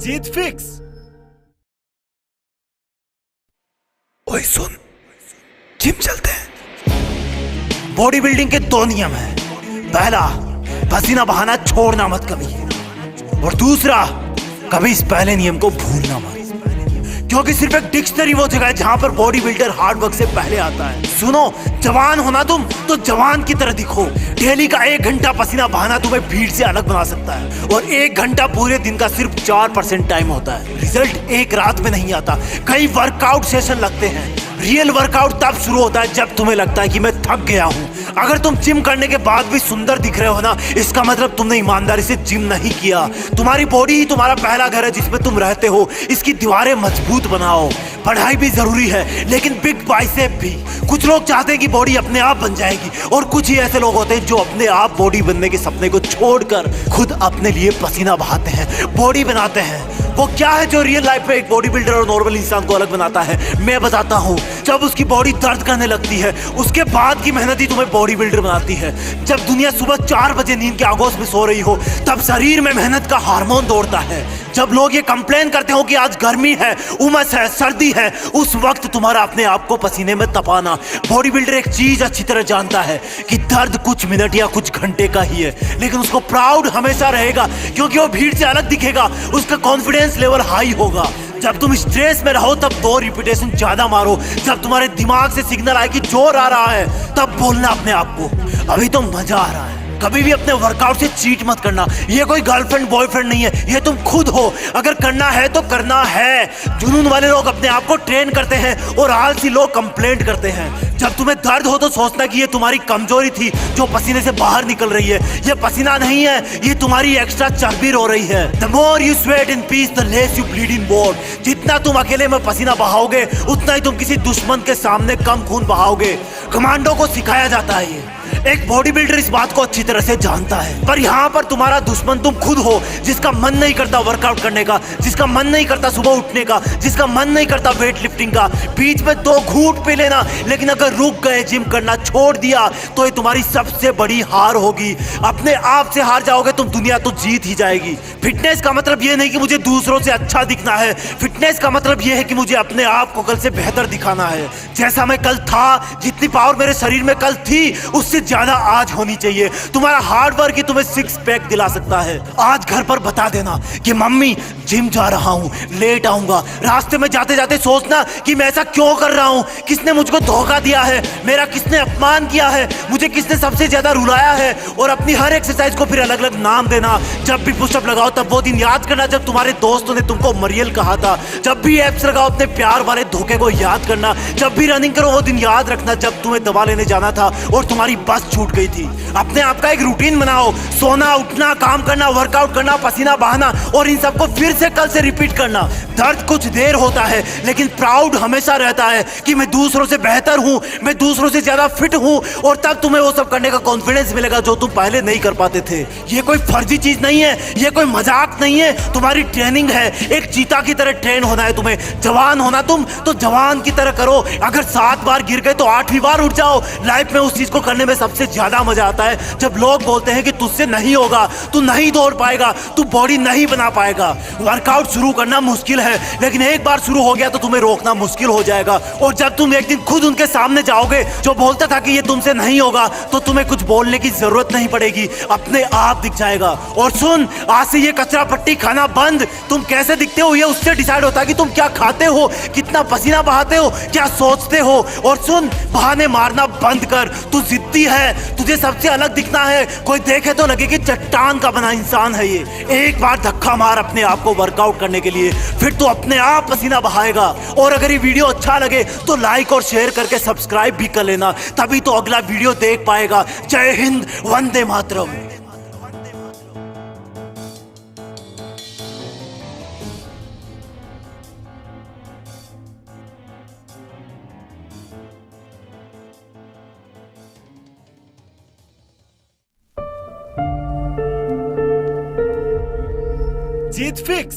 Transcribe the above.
जीत fix. ओए सुन, gym चलते हैं। बॉडी बिल्डिंग के दो नियम हैं। पहला, पसीना बहाना छोड़ना मत कभी, और दूसरा, कभी इस पहले नियम को भूलना मत, क्योंकि सिर्फ एक डिक्शनरी वो जगह है जहां पर बॉडी बिल्डर हार्ड वर्क से पहले आता है। सुनो, जवान होना तुम तो जवान की तरह दिखो। डेली का 1 घंटा पसीना बहाना तुम्हें भीड़ से अलग बना सकता है, और 1 घंटा पूरे दिन का सिर्फ 4% टाइम होता है। रिजल्ट एक रात में नहीं आता, कई वर्कआउट सेशन लगते हैं। रियल वर्कआउट तब शुरू होता है जब तुम्हें लगता है कि मैं थक गया हूं। अगर तुम जिम करने के बाद भी सुंदर दिख रहे हो ना, इसका मतलब तुमने ईमानदारी से जिम नहीं किया। तुम्हारी बॉडी ही तुम्हारा पहला घर है जिसमें तुम रहते हो। इसकी दीवारें मजबूत बनाओ। पढ़ाई भी जरूरी है, लेकिन बिग बाइसेप भी। कुछ लोग चाहते हैं कि बॉडी अपने आप बन जाएगी, और कुछ ही ऐसे लोग होते हैं जो अपने आप बॉडी बनने के सपने को छोड़कर खुद अपने लिए पसीना बहाते हैं, बॉडी बनाते हैं। वो क्या है जो रियल लाइफ में एक बॉडी बिल्डर और नॉर्मल इंसान को अलग बनाता है? मैं बताता हूँ। जब उसकी बॉडी दर्द करने लगती है, उसके बाद की मेहनत ही तुम्हें बॉडी बिल्डर बनाती है। जब दुनिया सुबह 4 बजे नींद के आगोश में सो रही हो, तब शरीर में मेहनत का हार्मोन दौड़ता है। जब लोग ये कंप्लेन करते हो कि आज गर्मी है, उमस है, सर्दी है, उस वक्त तुम्हारा अपने आप को पसीने में तपाना। बॉडी बिल्डर एक चीज अच्छी तरह जानता है कि दर्द कुछ मिनट या कुछ घंटे का ही है, लेकिन उसको प्राउड हमेशा रहेगा, क्योंकि वो भीड़ से अलग दिखेगा। उसका कॉन्फिडेंस लेवल हाई होगा। जब तुम स्ट्रेस में रहो तब 2 रिपीटेशन ज्यादा मारो। जब तुम्हारे दिमाग से सिग्नल आए कि जोर आ रहा है, तब बोलना अपने आप को, अभी तो मजा आ रहा है। कभी भी अपने वर्कआउट से चीट मत करना। ये कोई गर्लफ्रेंड बॉयफ्रेंड नहीं है, ये तुम खुद हो। अगर करना है तो करना है। जुनून वाले लोग अपने आप को ट्रेन करते हैं, और आलसी लोग कंप्लेंट करते हैं। जब तुम्हें दर्द हो तो सोचना कि ये तुम्हारी कमजोरी थी जो पसीने से बाहर निकल रही है। ये पसीना नहीं है, ये तुम्हारी एक्स्ट्रा चर्बी रो रही है। The more you sweat in peace, the less you bleed in war। जितना तुम अकेले में पसीना बहाओगे, उतना ही तुम किसी दुश्मन के सामने कम खून बहाओगे। कमांडो को सिखाया जाता है ये। एक बॉडी बिल्डर इस बात को अच्छी तरह से जानता है, पर यहाँ पर तुम्हारा दुश्मन तुम खुद हो, जिसका मन नहीं करता वर्कआउट करने का, जिसका मन नहीं करता सुबह उठने का, जिसका मन नहीं करता वेट लिफ्टिंग का। बीच में 2 घूंट पी लेना, लेकिन अगर रुक गए, जिम करना छोड़ दिया, तो ये तुम्हारी सबसे बड़ी हार होगी। अपने आप से हार जाओगे तुम, दुनिया तो जीत ही जाएगी। फिटनेस का मतलब ये नहीं कि मुझे दूसरों से अच्छा दिखना है। फिटनेस का मतलब ये है कि मुझे अपने आप को कल से बेहतर दिखाना है। जैसा मैं कल था, जितनी पावर मेरे शरीर में कल थी, उससे ज्यादा आज होनी चाहिए। तुम्हारा हार्ड वर्क ही तुम्हें 6 पैक दिला सकता है। आज घर पर बता देना कि मम्मी जिम जा रहा हूँ, लेट आऊंगा। रास्ते में जाते जाते सोचना कि मैं ऐसा क्यों कर रहा हूँ, किसने मुझको धोखा दिया है, मेरा किसने अपमान किया है, मुझे किसने सबसे ज्यादा रुलाया है। और अपनी हर एक्सरसाइज को फिर अलग अलग नाम देना। जब भी पुशअप लगाओ तब वो दिन याद करना जब तुम्हारे दोस्तों ने तुमको मरियल कहा था। जब भी एप्स लगाओ अपने प्यार वाले धोखे को याद करना। जब भी रनिंग करो वो दिन याद रखना जब तुम्हें दवा लेने जाना था और तुम्हारी बस छूट गई थी। अपने आप का एक रूटीन बनाओ। सोना, उठना, काम करना, वर्कआउट करना, पसीना बहाना, और इन सबको फिर से कल से रिपीट करना। दर्द कुछ देर होता है, लेकिन प्राउड हमेशा रहता है कि मैं दूसरों से बेहतर हूं, मैं दूसरों से ज्यादा फिट हूं। और तब तुम्हें वो सब करने का कॉन्फिडेंस मिलेगा जो तुम पहले नहीं कर पाते थे। ये कोई फर्जी चीज नहीं है, ये कोई मजाक नहीं है, तुम्हारी ट्रेनिंग है। एक चीता की तरह ट्रेन होना है तुम्हें। जवान होना तुम तो जवान की तरह करो। अगर 7 बार गिर गए तो 8वीं बार उठ जाओ। लाइफ में उस चीज को करने में सबसे ज्यादा मजा आता है जब लोग बोलते हैं कि तुझसे नहीं होगा, तू नहीं दौड़ पाएगा, तू बॉडी नहीं बना पाएगा। वर्कआउट शुरू करना मुश्किल है, लेकिन एक बार शुरू हो गया तो तुम्हें रोकना मुश्किल हो जाएगा। और जब तुम एक दिन खुद उनके सामने जाओगे जो बोलता था कि ये तुमसे नहीं होगा, तो तुम्हें कुछ बोलने की जरूरत नहीं पड़ेगी, अपने आप दिख जाएगा। और सुन, आज से ये कचरा पट्टी खाना बंद। तुम कैसे दिखते हो ये उससे डिसाइड होता है कि तुम क्या खाते हो, कितना पसीना बहाते हो, क्या सोचते हो। और सुन, बहाने मारना बंद कर। तू जिद्दी है, तुझे सबसे अलग दिखना है। कोई देखे तो लगे कि चट्टान का बना इंसान है ये। एक बार धक्का मार अपने आप को वर्कआउट करने के लिए, फिर तू अपने आप पसीना बहाएगा। और अगर ये वीडियो अच्छा लगे तो लाइक और शेयर करके सब्सक्राइब भी कर लेना, तभी तो अगला वीडियो देख पाएगा। जय हिंद, वंदे मातरम। जीत फिक्स।